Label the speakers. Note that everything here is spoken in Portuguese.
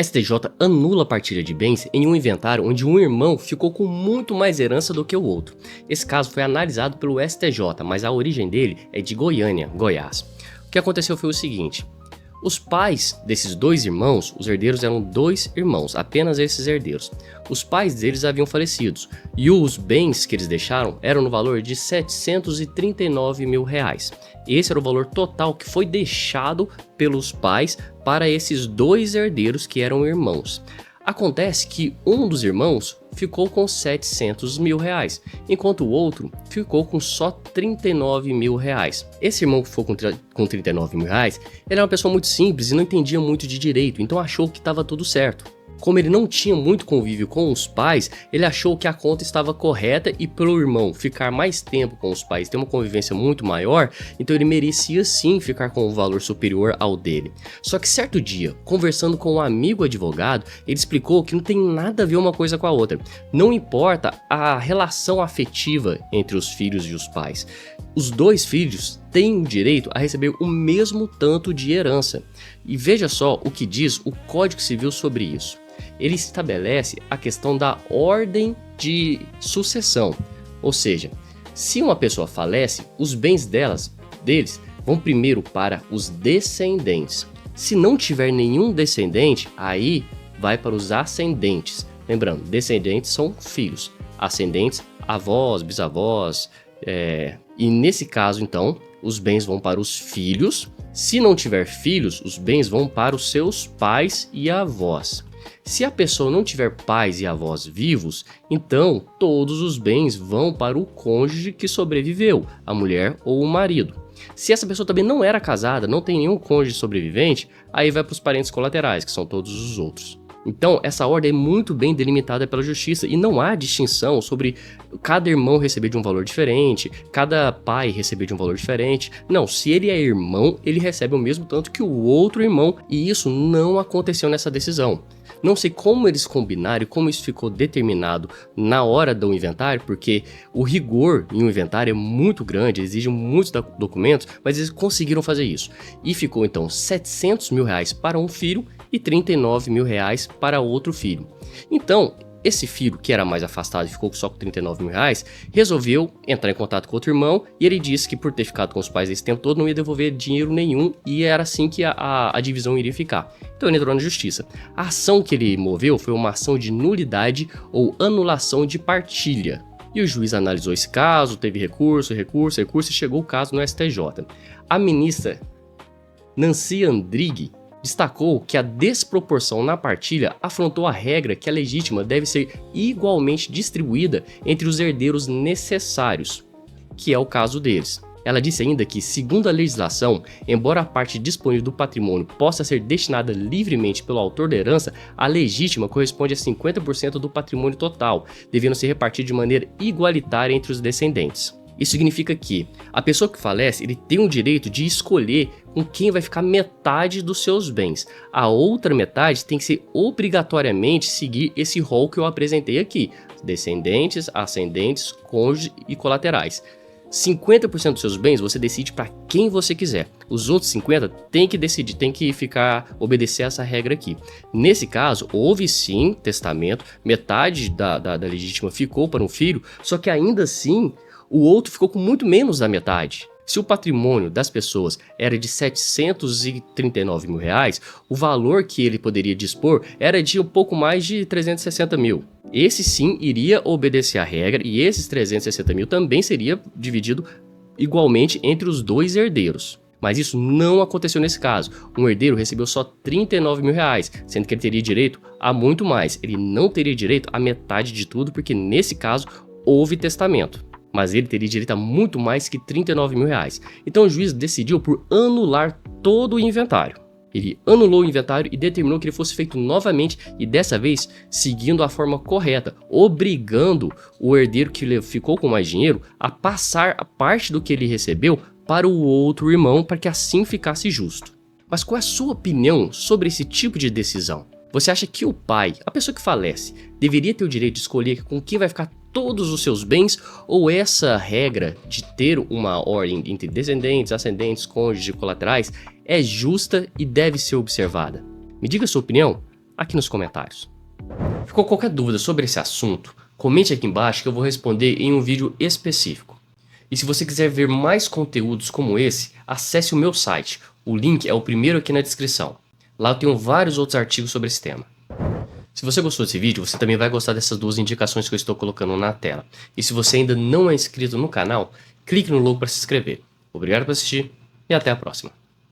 Speaker 1: STJ anula a partilha de bens em um inventário onde um irmão ficou com muito mais herança do que o outro. Esse caso foi analisado pelo STJ, mas a origem dele é de Goiânia, Goiás. O que aconteceu foi o seguinte: os pais desses dois irmãos, os herdeiros eram dois irmãos, apenas esses herdeiros. Os pais deles haviam falecido e os bens que eles deixaram eram no valor de R$739 mil. Esse era o valor total que foi deixado pelos pais para esses dois herdeiros que eram irmãos. Acontece que um dos irmãos ficou com R$700 mil, enquanto o outro ficou com só R$39 mil. Esse irmão que ficou com R$39 mil, ele era uma pessoa muito simples e não entendia muito de direito, então achou que estava tudo certo. Como ele não tinha muito convívio com os pais, ele achou que a conta estava correta e pelo irmão ficar mais tempo com os pais, ter uma convivência muito maior, então ele merecia sim ficar com um valor superior ao dele. Só que certo dia, conversando com um amigo advogado, ele explicou que não tem nada a ver uma coisa com a outra. Não importa a relação afetiva entre os filhos e os pais. Os dois filhos têm o direito a receber o mesmo tanto de herança. E veja só o que diz o Código Civil sobre isso. Ele estabelece a questão da ordem de sucessão, ou seja, se uma pessoa falece, os bens deles vão primeiro para os descendentes. Se não tiver nenhum descendente, aí vai para os ascendentes. Lembrando, descendentes são filhos, ascendentes, avós, bisavós, e nesse caso então, os bens vão para os filhos. Se não tiver filhos, os bens vão para os seus pais e avós. Se a pessoa não tiver pais e avós vivos, então todos os bens vão para o cônjuge que sobreviveu, a mulher ou o marido. Se essa pessoa também não era casada, não tem nenhum cônjuge sobrevivente, aí vai para os parentes colaterais, que são todos os outros. Então, essa ordem é muito bem delimitada pela justiça e não há distinção sobre cada irmão receber de um valor diferente, cada pai receber de um valor diferente. Não, se ele é irmão, ele recebe o mesmo tanto que o outro irmão e isso não aconteceu nessa decisão. Não sei como eles combinaram e como isso ficou determinado na hora do inventário, porque o rigor em um inventário é muito grande, exige muitos documentos, mas eles conseguiram fazer isso. E ficou então R$700 mil para um filho e R$39 mil para outro filho. Então, esse filho, que era mais afastado e ficou só com R$39 mil, resolveu entrar em contato com outro irmão e ele disse que por ter ficado com os pais esse tempo todo não ia devolver dinheiro nenhum e era assim que a divisão iria ficar. Então ele entrou na justiça. A ação que ele moveu foi uma ação de nulidade ou anulação de partilha. E o juiz analisou esse caso, teve recurso e chegou o caso no STJ. A ministra Nancy Andrighi destacou que a desproporção na partilha afrontou a regra que a legítima deve ser igualmente distribuída entre os herdeiros necessários, que é o caso deles. Ela disse ainda que, segundo a legislação, embora a parte disponível do patrimônio possa ser destinada livremente pelo autor da herança, a legítima corresponde a 50% do patrimônio total, devendo ser repartida de maneira igualitária entre os descendentes. Isso significa que a pessoa que falece, ele tem o direito de escolher com quem vai ficar metade dos seus bens. A outra metade tem que ser obrigatoriamente seguir esse rol que eu apresentei aqui: descendentes, ascendentes, cônjuge e colaterais. 50% dos seus bens você decide para quem você quiser. Os outros 50% tem que decidir, tem que obedecer essa regra aqui. Nesse caso, houve sim testamento, metade da legítima ficou para um filho, só que ainda assim o outro ficou com muito menos da metade. Se o patrimônio das pessoas era de R$739 mil, o valor que ele poderia dispor era de um pouco mais de 360 mil. Esse sim iria obedecer à regra e esses 360 mil também seria dividido igualmente entre os dois herdeiros. Mas isso não aconteceu nesse caso. Um herdeiro recebeu só R$39 mil, sendo que ele teria direito a muito mais. Ele não teria direito a metade de tudo, porque nesse caso houve testamento. Mas ele teria direito a muito mais que R$39 mil. Então o juiz decidiu por anular todo o inventário. Ele anulou o inventário e determinou que ele fosse feito novamente e dessa vez seguindo a forma correta, obrigando o herdeiro que ficou com mais dinheiro a passar a parte do que ele recebeu para o outro irmão para que assim ficasse justo. Mas qual é a sua opinião sobre esse tipo de decisão? Você acha que o pai, a pessoa que falece, deveria ter o direito de escolher com quem vai ficar todos os seus bens, ou essa regra de ter uma ordem entre descendentes, ascendentes, cônjuges e colaterais é justa e deve ser observada? Me diga a sua opinião aqui nos comentários. Ficou qualquer dúvida sobre esse assunto? Comente aqui embaixo que eu vou responder em um vídeo específico. E se você quiser ver mais conteúdos como esse, acesse o meu site. O link é o primeiro aqui na descrição. Lá eu tenho vários outros artigos sobre esse tema. Se você gostou desse vídeo, você também vai gostar dessas duas indicações que eu estou colocando na tela. E se você ainda não é inscrito no canal, clique no logo para se inscrever. Obrigado por assistir e até a próxima.